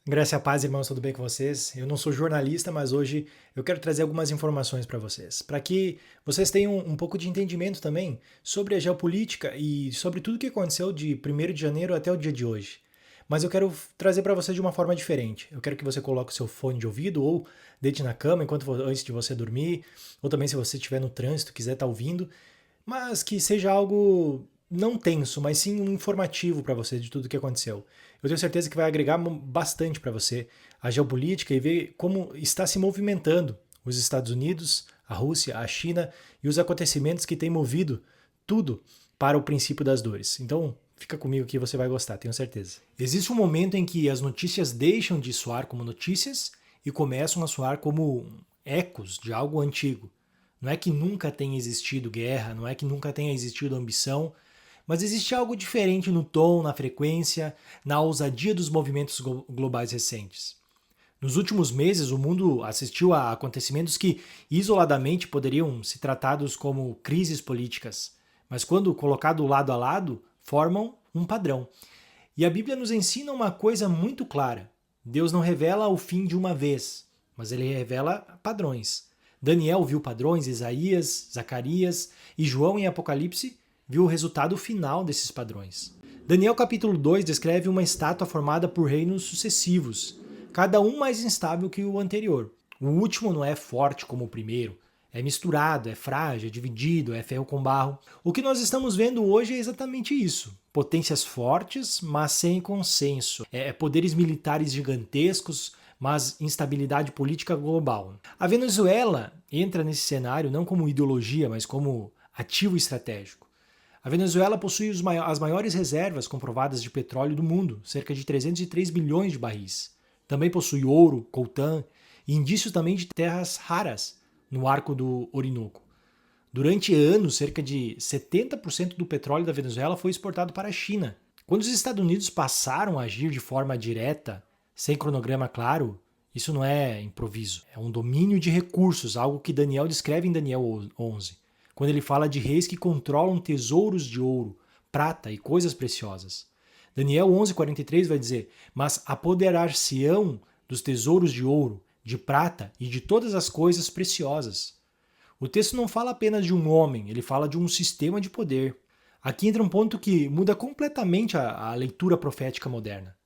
Graça e a paz, irmãos, tudo bem com vocês? Eu não sou jornalista, mas hoje eu quero trazer algumas informações para vocês, para que vocês tenham um pouco de entendimento também sobre a geopolítica e sobre tudo o que aconteceu de 1º de janeiro até o dia de hoje. Mas eu quero trazer para você de uma forma diferente. Eu quero que você coloque o seu fone de ouvido ou deite na cama antes de você dormir, ou também se você estiver no trânsito, quiser estar ouvindo, mas que seja algo não tenso, mas sim um informativo para você de tudo o que aconteceu. Eu tenho certeza que vai agregar bastante para você a geopolítica e ver como está se movimentando os Estados Unidos, a Rússia, a China e os acontecimentos que têm movido tudo para o princípio das dores. Então, fica comigo que você vai gostar, tenho certeza. Existe um momento em que as notícias deixam de soar como notícias e começam a soar como ecos de algo antigo. Não é que nunca tenha existido guerra, não é que nunca tenha existido ambição, mas existe algo diferente no tom, na frequência, na ousadia dos movimentos globais recentes. Nos últimos meses, o mundo assistiu a acontecimentos que isoladamente poderiam ser tratados como crises políticas, mas quando colocado lado a lado, formam um padrão. E a Bíblia nos ensina uma coisa muito clara: Deus não revela o fim de uma vez, mas ele revela padrões. Daniel viu padrões, Isaías, Zacarias e João em Apocalipse viu o resultado final desses padrões. Daniel capítulo 2 descreve uma estátua formada por reinos sucessivos, cada um mais instável que o anterior. O último não é forte como o primeiro, é misturado, é frágil, é dividido, é ferro com barro. O que nós estamos vendo hoje é exatamente isso. Potências fortes, mas sem consenso. Poderes militares gigantescos, mas instabilidade política global. A Venezuela entra nesse cenário não como ideologia, mas como ativo estratégico. A Venezuela possui as maiores reservas comprovadas de petróleo do mundo, cerca de 303 milhões de barris. Também possui ouro, coltã e indícios também de terras raras no arco do Orinoco. Durante anos, cerca de 70% do petróleo da Venezuela foi exportado para a China. Quando os Estados Unidos passaram a agir de forma direta, sem cronograma claro, isso não é improviso, é um domínio de recursos, algo que Daniel descreve em Daniel 11, quando ele fala de reis que controlam tesouros de ouro, prata e coisas preciosas. Daniel 11:43 vai dizer: "Mas apoderar-se-ão dos tesouros de ouro, de prata e de todas as coisas preciosas." O texto não fala apenas de um homem, ele fala de um sistema de poder. Aqui entra um ponto que muda completamente a leitura profética moderna.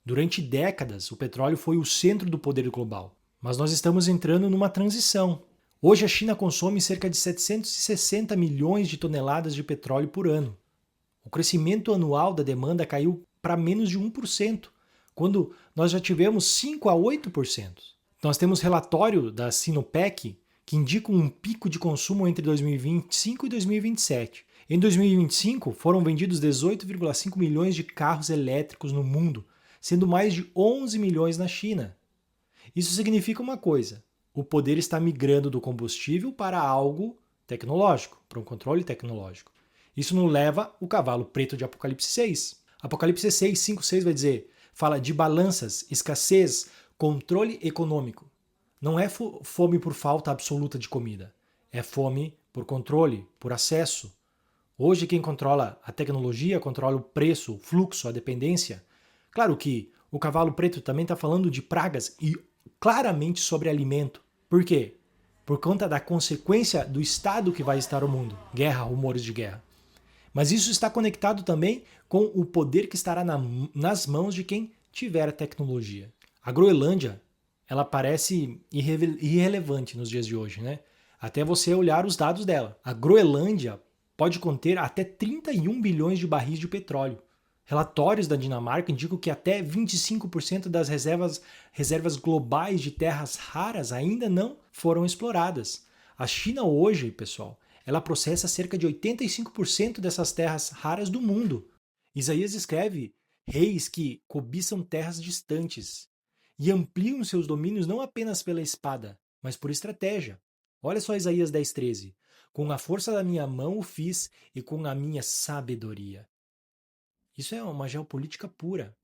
Durante décadas, o petróleo foi o centro do poder global, mas nós estamos entrando numa transição. Hoje a China consome cerca de 760 milhões de toneladas de petróleo por ano. O crescimento anual da demanda caiu para menos de 1%, quando nós já tivemos 5 a 8%. Nós temos relatório da Sinopec que indica um pico de consumo entre 2025 e 2027. Em 2025, foram vendidos 18,5 milhões de carros elétricos no mundo, sendo mais de 11 milhões na China. Isso significa uma coisa: o poder está migrando do combustível para algo tecnológico, para um controle tecnológico. Isso nos leva o cavalo preto de Apocalipse 6. Apocalipse 6, 5, 6 vai dizer: fala de balanças, escassez, controle econômico. Não é fome por falta absoluta de comida, é fome por controle, por acesso. Hoje quem controla a tecnologia controla o preço, o fluxo, a dependência. Claro que o cavalo preto também está falando de pragas e claramente sobre alimento. Por quê? Por conta da consequência do estado que vai estar o mundo. Guerra, rumores de guerra. Mas isso está conectado também com o poder que estará nas mãos de quem tiver a tecnologia. A Groenlândia, ela parece irrelevante nos dias de hoje, né? Até você olhar os dados dela. A Groenlândia pode conter até 31 bilhões de barris de petróleo. Relatórios da Dinamarca indicam que até 25% das reservas globais de terras raras ainda não foram exploradas. A China hoje, pessoal, ela processa cerca de 85% dessas terras raras do mundo. Isaías escreve reis que cobiçam terras distantes e ampliam seus domínios não apenas pela espada, mas por estratégia. Olha só Isaías 10:13. Com a força da minha mão o fiz e com a minha sabedoria. Isso é uma geopolítica pura.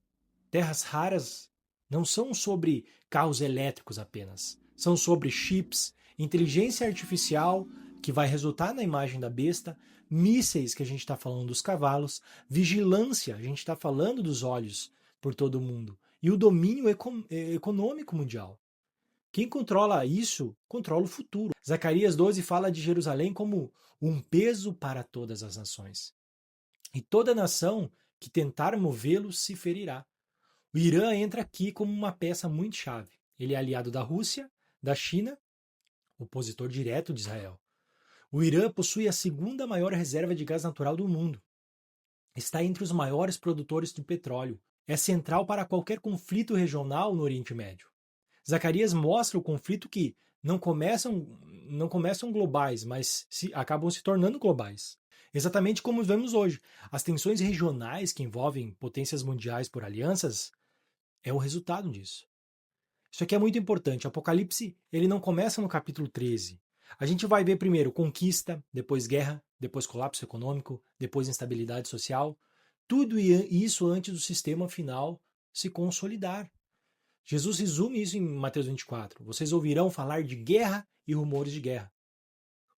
Terras raras não são sobre carros elétricos apenas. São sobre chips, inteligência artificial, que vai resultar na imagem da besta, mísseis, que a gente está falando dos cavalos, vigilância, a gente está falando dos olhos por todo o mundo. e o domínio econômico mundial. Quem controla isso, controla o futuro. Zacarias 12 fala de Jerusalém como um peso para todas as nações. E toda nação que tentar movê-lo se ferirá. O Irã entra aqui como uma peça muito chave. Ele é aliado da Rússia, da China, opositor direto de Israel. O Irã possui a segunda maior reserva de gás natural do mundo. Está entre os maiores produtores de petróleo. É central para qualquer conflito regional no Oriente Médio. Zacarias mostra o conflito que não começam globais, mas acabam se tornando globais. Exatamente como vemos hoje. As tensões regionais que envolvem potências mundiais por alianças é o resultado disso. Isso aqui é muito importante. O Apocalipse, ele não começa no capítulo 13. A gente vai ver primeiro conquista, depois guerra, depois colapso econômico, depois instabilidade social. Tudo isso antes do sistema final se consolidar. Jesus resume isso em Mateus 24. Vocês ouvirão falar de guerra e rumores de guerra.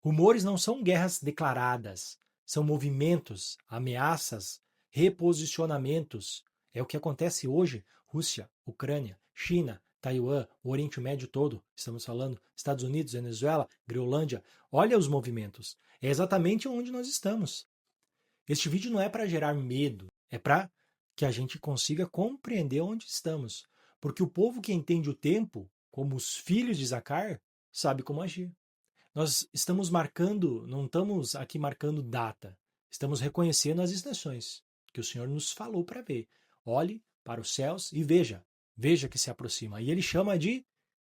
Rumores não são guerras declaradas, são movimentos, ameaças, reposicionamentos. É o que acontece hoje. Rússia, Ucrânia, China, Taiwan, o Oriente Médio todo, estamos falando, Estados Unidos, Venezuela, Groenlândia. Olha os movimentos. É exatamente onde nós estamos. Este vídeo não é para gerar medo, é para que a gente consiga compreender onde estamos. Porque o povo que entende o tempo, como os filhos de Zacar, sabe como agir. Nós estamos marcando, não estamos aqui marcando data, estamos reconhecendo as estações que o Senhor nos falou para ver. Olhe para os céus e veja que se aproxima. E ele chama de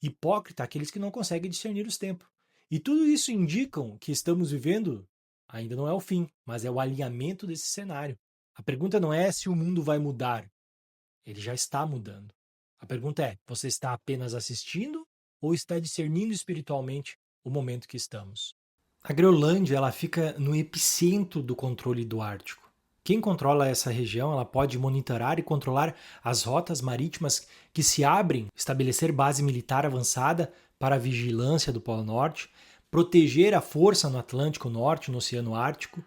hipócrita aqueles que não conseguem discernir os tempos. E tudo isso indicam que estamos vivendo, ainda não é o fim, mas é o alinhamento desse cenário. A pergunta não é se o mundo vai mudar, ele já está mudando. A pergunta é: você está apenas assistindo ou está discernindo espiritualmente o momento que estamos? A Groenlândia, ela fica no epicentro do controle do Ártico. Quem controla essa região, ela pode monitorar e controlar as rotas marítimas que se abrem, estabelecer base militar avançada para a vigilância do Polo Norte, proteger a força no Atlântico Norte, no Oceano Ártico.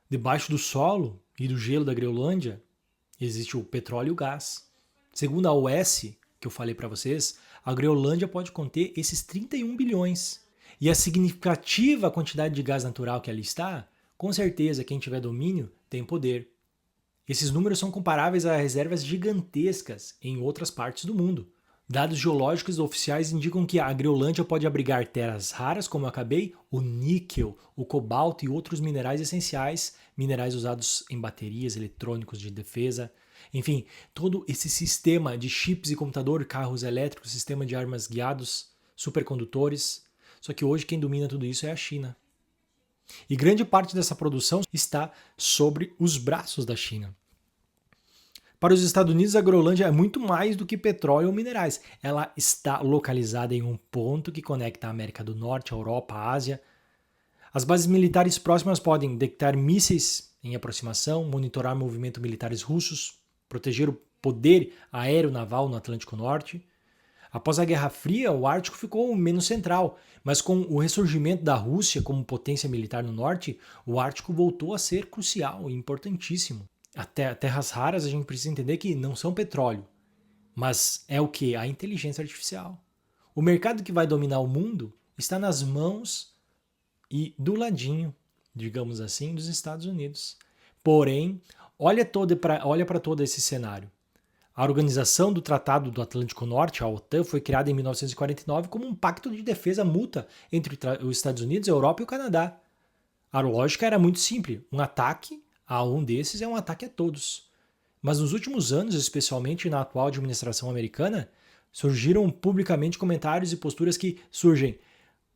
Debaixo do solo e do gelo da Groenlândia existe o petróleo e o gás. Segundo a OS, que eu falei para vocês, a Groenlândia pode conter esses 31 bilhões. E a significativa quantidade de gás natural que ali está, com certeza quem tiver domínio tem poder. Esses números são comparáveis a reservas gigantescas em outras partes do mundo. Dados geológicos oficiais indicam que a Groenlândia pode abrigar terras raras, como eu acabei, o níquel, o cobalto e outros minerais essenciais, minerais usados em baterias, eletrônicos de defesa. Enfim, todo esse sistema de chips e computador, carros elétricos, sistema de armas guiados, supercondutores. Só que hoje quem domina tudo isso é a China. E grande parte dessa produção está sobre os braços da China. Para os Estados Unidos, a Groenlândia é muito mais do que petróleo ou minerais. Ela está localizada em um ponto que conecta a América do Norte, a Europa, a Ásia. As bases militares próximas podem detectar mísseis em aproximação, monitorar movimentos militares russos, proteger o poder aéreo-naval no Atlântico Norte. Após a Guerra Fria, o Ártico ficou menos central, mas com o ressurgimento da Rússia como potência militar no norte, o Ártico voltou a ser crucial e importantíssimo. Até terras raras a gente precisa entender que não são petróleo, mas é o que? A inteligência artificial. O mercado que vai dominar o mundo está nas mãos e do ladinho, digamos assim, dos Estados Unidos. Porém, olha para todo esse cenário. A Organização do Tratado do Atlântico Norte, a OTAN, foi criada em 1949 como um pacto de defesa mútua entre os Estados Unidos, a Europa e o Canadá. A lógica era muito simples. Um ataque a um desses é um ataque a todos. Mas nos últimos anos, especialmente na atual administração americana, surgiram publicamente comentários e posturas que surgem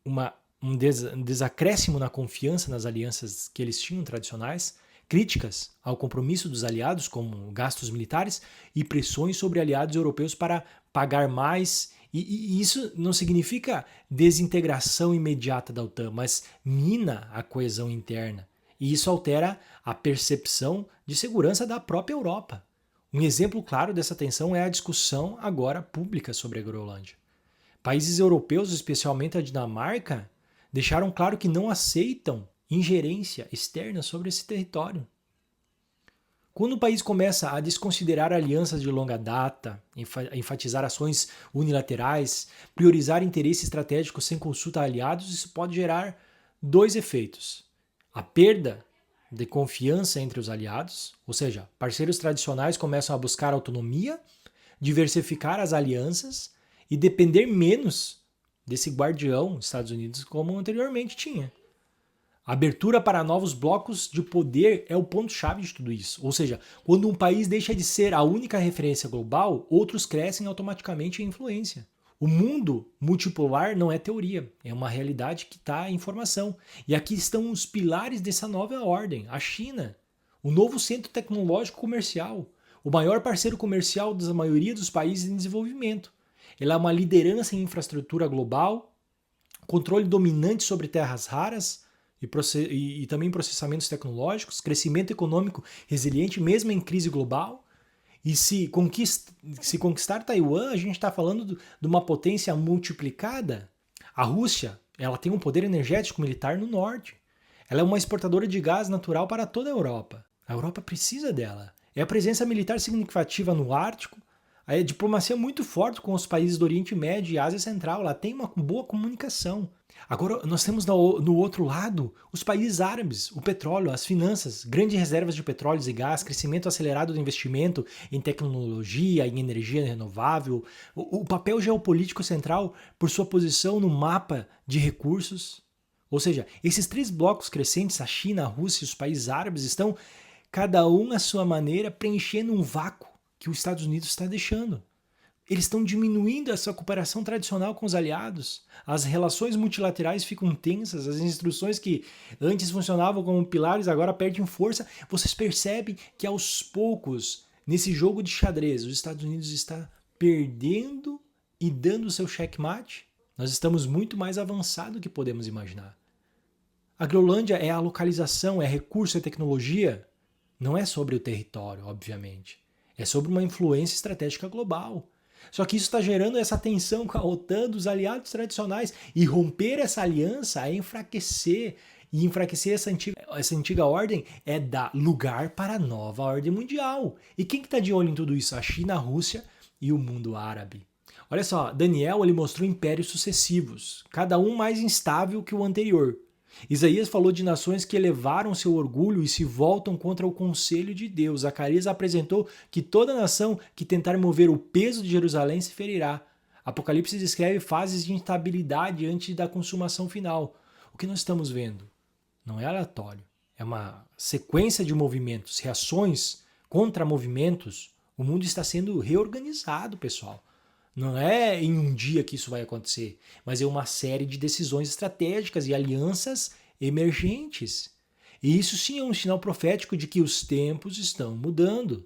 um desacréscimo na confiança nas alianças que eles tinham tradicionais, críticas ao compromisso dos aliados, como gastos militares, e pressões sobre aliados europeus para pagar mais. E isso não significa desintegração imediata da OTAN, mas mina a coesão interna. E isso altera a percepção de segurança da própria Europa. Um exemplo claro dessa tensão é a discussão agora pública sobre a Groenlândia. Países europeus, especialmente a Dinamarca, deixaram claro que não aceitam ingerência externa sobre esse território. Quando o país começa a desconsiderar alianças de longa data, enfatizar ações unilaterais, priorizar interesses estratégicos sem consulta a aliados, isso pode gerar dois efeitos: a perda de confiança entre os aliados, ou seja, parceiros tradicionais começam a buscar autonomia, diversificar as alianças e depender menos desse guardião, Estados Unidos, como anteriormente tinha. A abertura para novos blocos de poder é o ponto-chave de tudo isso. Ou seja, quando um país deixa de ser a única referência global, outros crescem automaticamente em influência. O mundo multipolar não é teoria, é uma realidade que está em formação. E aqui estão os pilares dessa nova ordem: a China, o novo centro tecnológico comercial, o maior parceiro comercial da maioria dos países em desenvolvimento. Ela é uma liderança em infraestrutura global, controle dominante sobre terras raras e também processamentos tecnológicos, crescimento econômico resiliente mesmo em crise global. E se conquistar Taiwan, a gente está falando de uma potência multiplicada. A Rússia, ela tem um poder energético militar no norte. Ela é uma exportadora de gás natural para toda a Europa. A Europa precisa dela. É a presença militar significativa no Ártico. A diplomacia muito forte com os países do Oriente Médio e Ásia Central. Ela tem uma boa comunicação. Agora, nós temos no outro lado os países árabes, o petróleo, as finanças, grandes reservas de petróleo e gás, crescimento acelerado do investimento em tecnologia, em energia renovável, o papel geopolítico central por sua posição no mapa de recursos. Ou seja, esses três blocos crescentes, a China, a Rússia e os países árabes, estão, cada um à sua maneira, preenchendo um vácuo que os Estados Unidos está deixando. Eles estão diminuindo essa cooperação tradicional com os aliados. As relações multilaterais ficam tensas, as instruções que antes funcionavam como pilares agora perdem força. Vocês percebem que aos poucos, nesse jogo de xadrez, os Estados Unidos está perdendo e dando o seu checkmate? Nós estamos muito mais avançados do que podemos imaginar. A Groenlândia é a localização, é recurso, é tecnologia. Não é sobre o território, obviamente. É sobre uma influência estratégica global. Só que isso está gerando essa tensão com a OTAN dos aliados tradicionais, e romper essa aliança é enfraquecer. E enfraquecer essa antiga ordem é dar lugar para a nova ordem mundial. E quem que está de olho em tudo isso? A China, a Rússia e o mundo árabe. Olha só, Daniel ele mostrou impérios sucessivos, cada um mais instável que o anterior. Isaías falou de nações que elevaram seu orgulho e se voltam contra o conselho de Deus. Zacarias apresentou que toda nação que tentar mover o peso de Jerusalém se ferirá. Apocalipse descreve fases de instabilidade antes da consumação final. O que nós estamos vendo não é aleatório, é uma sequência de movimentos, reações contra movimentos. O mundo está sendo reorganizado, pessoal. Não é em um dia que isso vai acontecer, mas é uma série de decisões estratégicas e alianças emergentes. E isso sim é um sinal profético de que os tempos estão mudando.